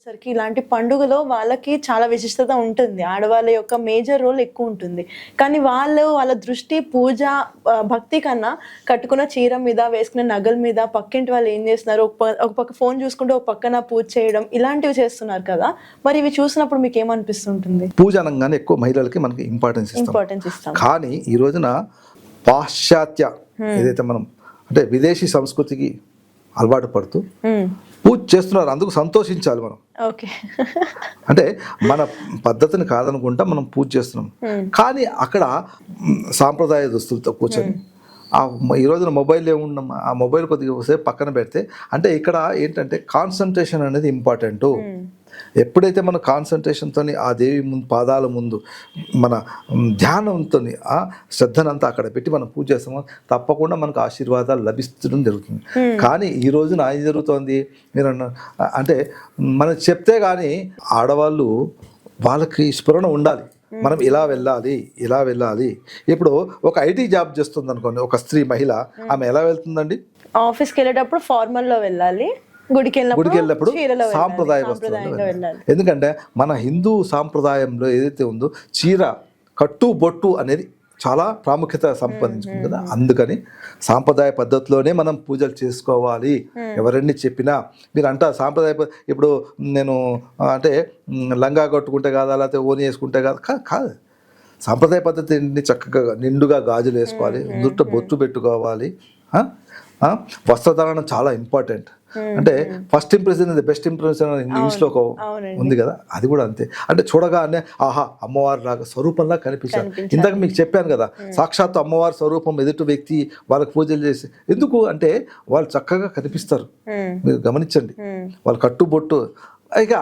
సరికి ఇలాంటి పండుగలో వాళ్ళకి చాలా విశిష్టత ఉంటుంది. ఆడవాళ్ళ యొక్క మేజర్ రోల్ ఎక్కువ ఉంటుంది. కానీ వాళ్ళ దృష్టి పూజ భక్తి కన్నా కట్టుకున్న చీర మీద, వేసుకున్న నగల మీద, పక్కింటి వాళ్ళు ఏం చేస్తున్నారు, ఒక పక్క ఫోన్ చూసుకుంటూ ఒక పక్కన పూజ చేయడం ఇలాంటివి చేస్తున్నారు కదా! మరి ఇవి చూసినప్పుడు మీకేమనిపిస్తుంటుంది? పూజ అనంగానే ఎక్కువ మహిళలకి మనకి ఇంపార్టెన్స్ ఇస్తాం. కానీ ఈ రోజున పాశ్చాత్య ఏదైతే మనం అంటే విదేశీ సంస్కృతికి అలవాటు పడుతూ పూజ చేస్తున్నారు. అందుకు సంతోషించాలి మనం. ఓకే. అంటే మన పద్ధతిని కాదనుకుంటా మనం పూజ చేస్తున్నాం. కానీ అక్కడ సాంప్రదాయ దుస్తులతో కూర్చొని ఈ రోజున మొబైల్ ఏమున్నాం, ఆ మొబైల్ కొద్దిగా సేపు పక్కన పెడితే అంటే ఇక్కడ ఏంటంటే కాన్సన్ట్రేషన్ అనేది ఇంపార్టెంట్. ఎప్పుడైతే మన కాన్సన్ట్రేషన్తో ఆ దేవి ముందు పాదాల ముందు మన ధ్యానంతో ఆ శ్రద్ధనంతా అక్కడ పెట్టి మనం పూజ చేస్తామో తప్పకుండా మనకు ఆశీర్వాదాలు లభిస్తడం జరుగుతుంది. కానీ ఈ రోజున ఏం జరుగుతోంది మీరు అంటే మనం చెప్తే కానీ ఆడవాళ్ళు వాళ్ళకి స్ఫురణ ఉండాలి, మనం ఇలా వెళ్ళాలి. ఇప్పుడు ఒక ఐటీ జాబ్ చేస్తుంది అనుకోండి ఒక స్త్రీ మహిళ, ఆమె ఎలా వెళ్తుందండి? ఆఫీస్కి వెళ్ళేటప్పుడు ఫార్మల్లో వెళ్ళాలి, గుడికి వెళ్ళినప్పుడు సాంప్రదాయ వస్త్రాలు. ఎందుకంటే మన హిందూ సాంప్రదాయంలో ఏదైతే ఉందో చీర కట్టు బొట్టు అనేది చాలా ప్రాముఖ్యత సంపాదించుకుంది కదా. అందుకని సాంప్రదాయ పద్ధతిలోనే మనం పూజలు చేసుకోవాలి. ఎవరన్నీ చెప్పినా మీరు సాంప్రదాయ ఇప్పుడు నేను అంటే లంగా కట్టుకుంటే కాదా లేకపోతే ఓని వేసుకుంటే కాదు. సాంప్రదాయ పద్ధతి చక్కగా నిండుగా గాజులు వేసుకోవాలి, దుట్ట బొట్టు పెట్టుకోవాలి. వస్త్రధారణ చాలా ఇంపార్టెంట్. అంటే ఫస్ట్ ఇంప్రెషన్ ఇది బెస్ట్ ఇంప్రెషన్ ఇంగ్లీష్లో ఉంది కదా, అది కూడా అంతే. అంటే చూడగానే ఆహా అమ్మవారి లాగా స్వరూపంలా కనిపించాలి. ఇందాక మీకు చెప్పాను కదా, సాక్షాత్తు అమ్మవారి స్వరూపం ఎదుటి వ్యక్తి వాళ్ళకి పూజలు చేసి ఎందుకు అంటే వాళ్ళు చక్కగా కనిపిస్తారు. మీరు గమనించండి, వాళ్ళు కట్టుబొట్టు. ఇంకా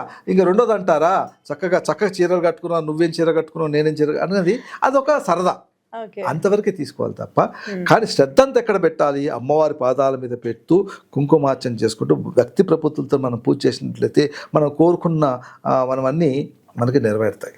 రెండోది అంటారా, చక్కగా చీరలు కట్టుకున్నావు, నువ్వేం చీర కట్టుకున్నావు, నేనేం చీర అనేది అదొక సరదా, అంతవరకే తీసుకోవాలి తప్ప. కానీ శ్రద్ధ అంతా ఎక్కడ పెట్టాలి? అమ్మవారి పాదాల మీద పెడుతూ కుంకుమార్చన చేసుకుంటూ భక్తి ప్రపత్తులతో మనం పూజ చేసినట్లయితే మనం కోరుకున్న మనం అన్నీ మనకి నెరవేరుతాయి.